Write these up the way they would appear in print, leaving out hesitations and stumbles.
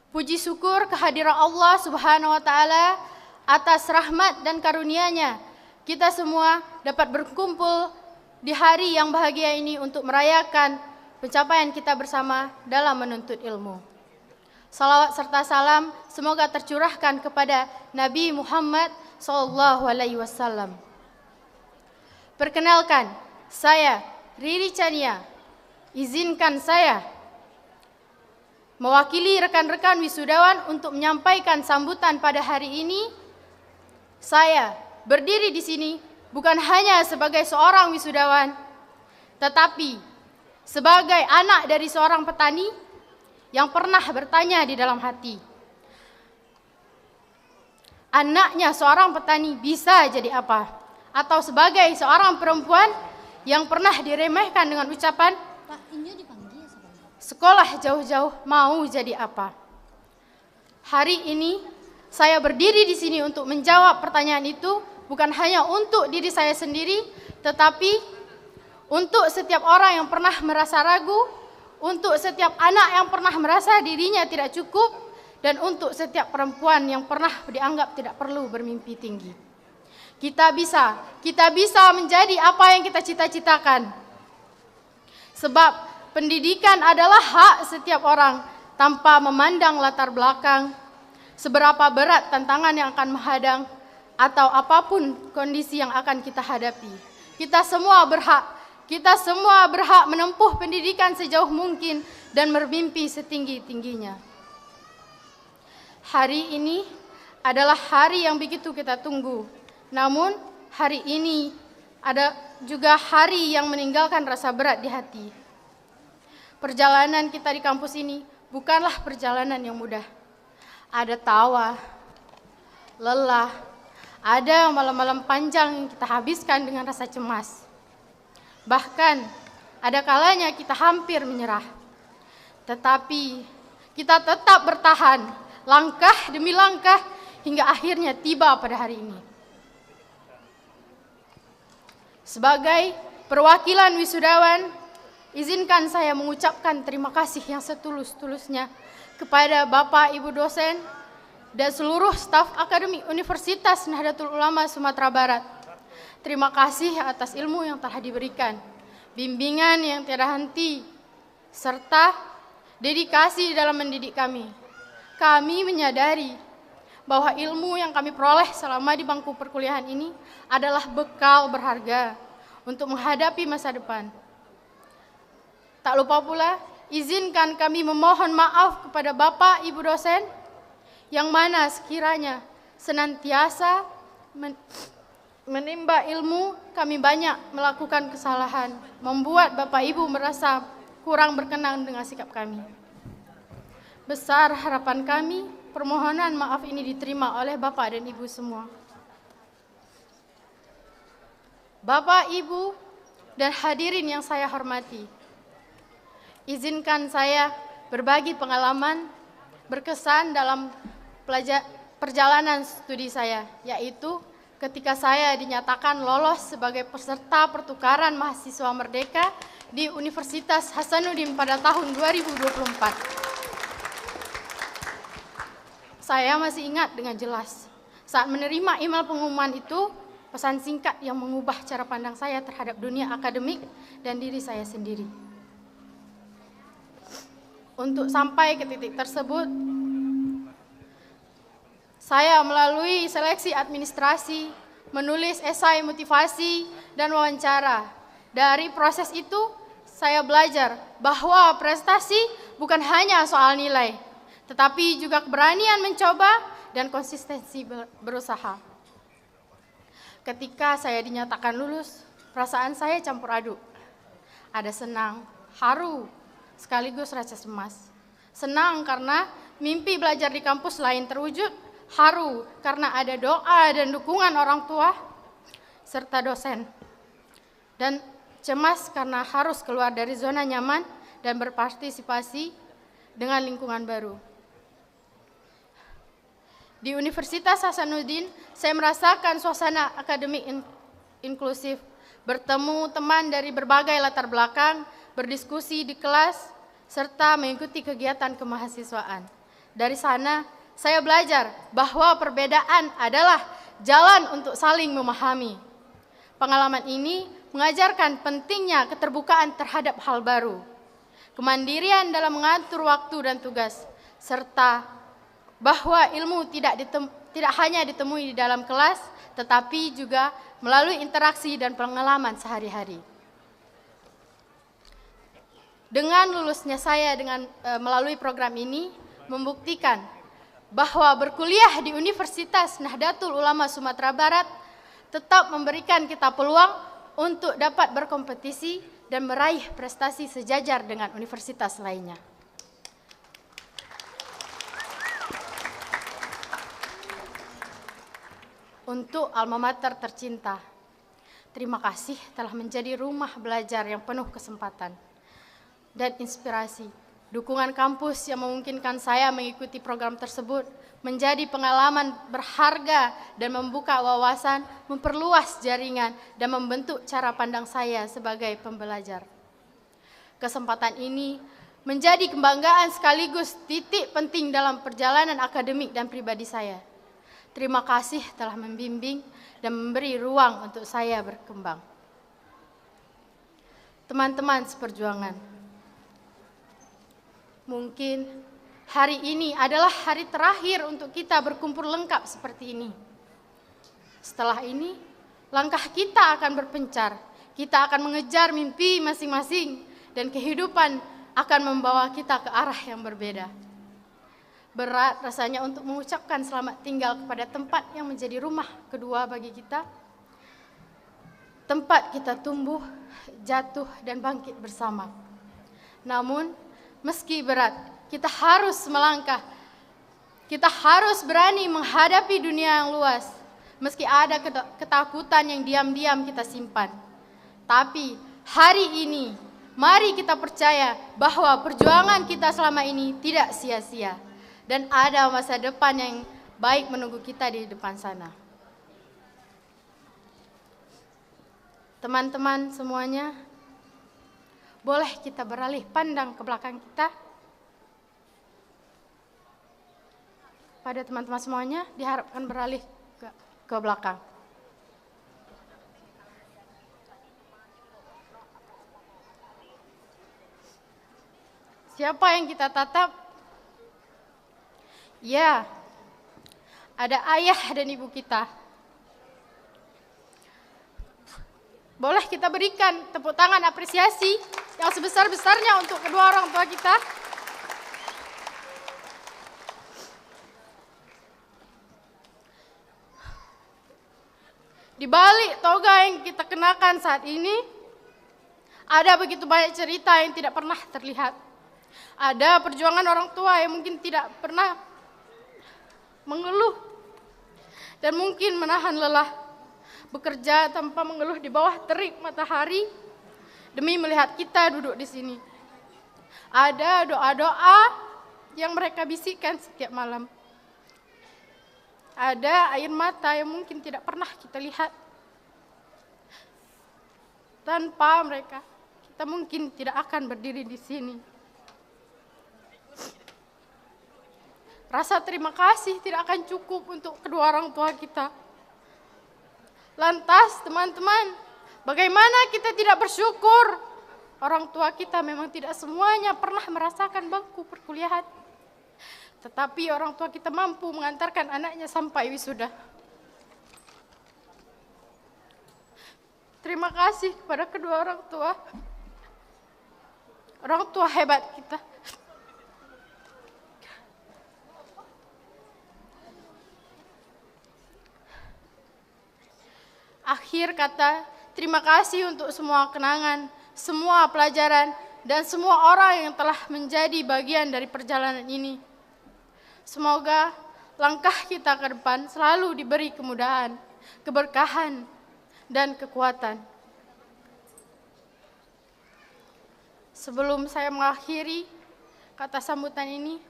Puji syukur kehadiran Allah Subhanahu wa taala atas rahmat dan karunia-Nya. Kita semua dapat berkumpul di hari yang bahagia ini untuk merayakan pencapaian kita bersama dalam menuntut ilmu. Salawat serta salam semoga tercurahkan kepada Nabi Muhammad SAW. Perkenalkan, saya Riri Chania. Izinkan saya mewakili rekan-rekan wisudawan untuk menyampaikan sambutan pada hari ini. Saya berdiri di sini bukan hanya sebagai seorang wisudawan, tetapi sebagai anak dari seorang petani yang pernah bertanya di dalam hati, anaknya seorang petani bisa jadi apa? Atau sebagai seorang perempuan yang pernah diremehkan dengan ucapan, sekolah jauh-jauh mau jadi apa? Hari ini saya berdiri di sini untuk menjawab pertanyaan itu, bukan hanya untuk diri saya sendiri, tetapi untuk setiap orang yang pernah merasa ragu, untuk setiap anak yang pernah merasa dirinya tidak cukup, dan untuk setiap perempuan yang pernah dianggap tidak perlu bermimpi tinggi. Kita bisa menjadi apa yang kita cita-citakan. Sebab pendidikan adalah hak setiap orang tanpa memandang latar belakang, seberapa berat tantangan yang akan menghadang, atau apapun kondisi yang akan kita hadapi. Kita semua berhak menempuh pendidikan sejauh mungkin dan bermimpi setinggi-tingginya. Hari ini adalah hari yang begitu kita tunggu. Namun hari ini ada juga hari yang meninggalkan rasa berat di hati. Perjalanan kita di kampus ini bukanlah perjalanan yang mudah. Ada tawa, lelah, ada malam-malam panjang yang kita habiskan dengan rasa cemas. Bahkan ada kalanya kita hampir menyerah. Tetapi kita tetap bertahan, langkah demi langkah, hingga akhirnya tiba pada hari ini. Sebagai perwakilan wisudawan, izinkan saya mengucapkan terima kasih yang setulus-tulusnya kepada Bapak Ibu dosen dan seluruh staf Akademik Universitas Nahdlatul Ulama Sumatera Barat. Terima kasih atas ilmu yang telah diberikan, bimbingan yang tiada henti, serta dedikasi dalam mendidik kami. Kami menyadari bahwa ilmu yang kami peroleh selama di bangku perkuliahan ini adalah bekal berharga untuk menghadapi masa depan. Tak lupa pula, izinkan kami memohon maaf kepada Bapak Ibu dosen yang mana sekiranya senantiasa menimba ilmu, kami banyak melakukan kesalahan, membuat Bapak Ibu merasa kurang berkenan dengan sikap kami. Besar harapan kami, permohonan maaf ini diterima oleh Bapak dan Ibu semua. Bapak, Ibu, dan hadirin yang saya hormati, izinkan saya berbagi pengalaman berkesan dalam perjalanan studi saya, yaitu ketika saya dinyatakan lolos sebagai peserta pertukaran mahasiswa merdeka di Universitas Hasanuddin pada tahun 2024. Saya masih ingat dengan jelas, saat menerima email pengumuman itu, pesan singkat yang mengubah cara pandang saya terhadap dunia akademik dan diri saya sendiri. Untuk sampai ke titik tersebut, saya melalui seleksi administrasi, menulis esai motivasi, dan wawancara. Dari proses itu, saya belajar bahwa prestasi bukan hanya soal nilai, tetapi juga keberanian mencoba dan konsistensi berusaha. Ketika saya dinyatakan lulus, perasaan saya campur aduk. Ada senang, haru, sekaligus rasa cemas. Senang karena mimpi belajar di kampus lain terwujud, haru karena ada doa dan dukungan orang tua serta dosen. Dan cemas karena harus keluar dari zona nyaman dan berpartisipasi dengan lingkungan baru. Di Universitas Hasanuddin, saya merasakan suasana akademik inklusif, bertemu teman dari berbagai latar belakang, berdiskusi di kelas, serta mengikuti kegiatan kemahasiswaan. Dari sana, saya belajar bahwa perbedaan adalah jalan untuk saling memahami. Pengalaman ini mengajarkan pentingnya keterbukaan terhadap hal baru, kemandirian dalam mengatur waktu dan tugas, serta bahwa ilmu tidak hanya ditemui di dalam kelas, tetapi juga melalui interaksi dan pengalaman sehari-hari. Dengan lulusnya saya melalui program ini, membuktikan bahwa berkuliah di Universitas Nahdlatul Ulama Sumatera Barat tetap memberikan kita peluang untuk dapat berkompetisi dan meraih prestasi sejajar dengan universitas lainnya. Untuk alma mater tercinta, terima kasih telah menjadi rumah belajar yang penuh kesempatan dan inspirasi. Dukungan kampus yang memungkinkan saya mengikuti program tersebut menjadi pengalaman berharga dan membuka wawasan, memperluas jaringan, dan membentuk cara pandang saya sebagai pembelajar. Kesempatan ini menjadi kebanggaan sekaligus titik penting dalam perjalanan akademik dan pribadi saya. Terima kasih telah membimbing dan memberi ruang untuk saya berkembang. Teman-teman seperjuangan, mungkin hari ini adalah hari terakhir untuk kita berkumpul lengkap seperti ini. Setelah ini, langkah kita akan berpencar. Kita akan mengejar mimpi masing-masing dan kehidupan akan membawa kita ke arah yang berbeda. Berat rasanya untuk mengucapkan selamat tinggal kepada tempat yang menjadi rumah kedua bagi kita. Tempat kita tumbuh, jatuh, dan bangkit bersama. Namun, meski berat, kita harus melangkah. Kita harus berani menghadapi dunia yang luas. Meski ada ketakutan yang diam-diam kita simpan. Tapi hari ini, mari kita percaya bahwa perjuangan kita selama ini tidak sia-sia. Dan ada masa depan yang baik menunggu kita di depan sana. Teman-teman semuanya, boleh kita beralih pandang ke belakang kita? Pada teman-teman semuanya, diharapkan beralih ke belakang. Siapa yang kita tatap? Ya, ada ayah dan ibu kita. Boleh kita berikan tepuk tangan apresiasi yang sebesar-besarnya untuk kedua orang tua kita. Di balik toga yang kita kenakan saat ini, ada begitu banyak cerita yang tidak pernah terlihat. Ada perjuangan orang tua yang mungkin tidak pernah mengeluh dan mungkin menahan lelah, bekerja tanpa mengeluh di bawah terik matahari demi melihat kita duduk di sini. Ada doa-doa yang mereka bisikkan setiap malam. Ada air mata yang mungkin tidak pernah kita lihat. Tanpa mereka, kita mungkin tidak akan berdiri di sini. Rasa terima kasih tidak akan cukup untuk kedua orang tua kita. Lantas, teman-teman, bagaimana kita tidak bersyukur? Orang tua kita memang tidak semuanya pernah merasakan bangku perkuliahan. Tetapi orang tua kita mampu mengantarkan anaknya sampai wisuda. Terima kasih kepada kedua orang tua hebat kita. Akhir kata, terima kasih untuk semua kenangan, semua pelajaran, dan semua orang yang telah menjadi bagian dari perjalanan ini. Semoga langkah kita ke depan selalu diberi kemudahan, keberkahan, dan kekuatan. Sebelum saya mengakhiri kata sambutan ini,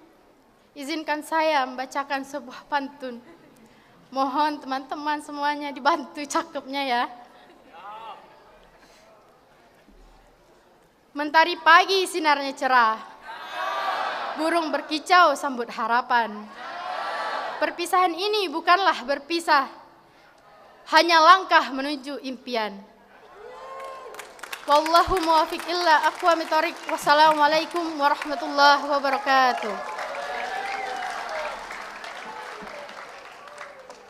izinkan saya membacakan sebuah pantun. Mohon teman-teman semuanya dibantu cakepnya ya. Mentari pagi sinarnya cerah, burung berkicau sambut harapan. Perpisahan ini bukanlah berpisah, hanya langkah menuju impian. Wallahu muwaffiq illa aqwamit thoriq. Wassalamualaikum warahmatullahi wabarakatuh.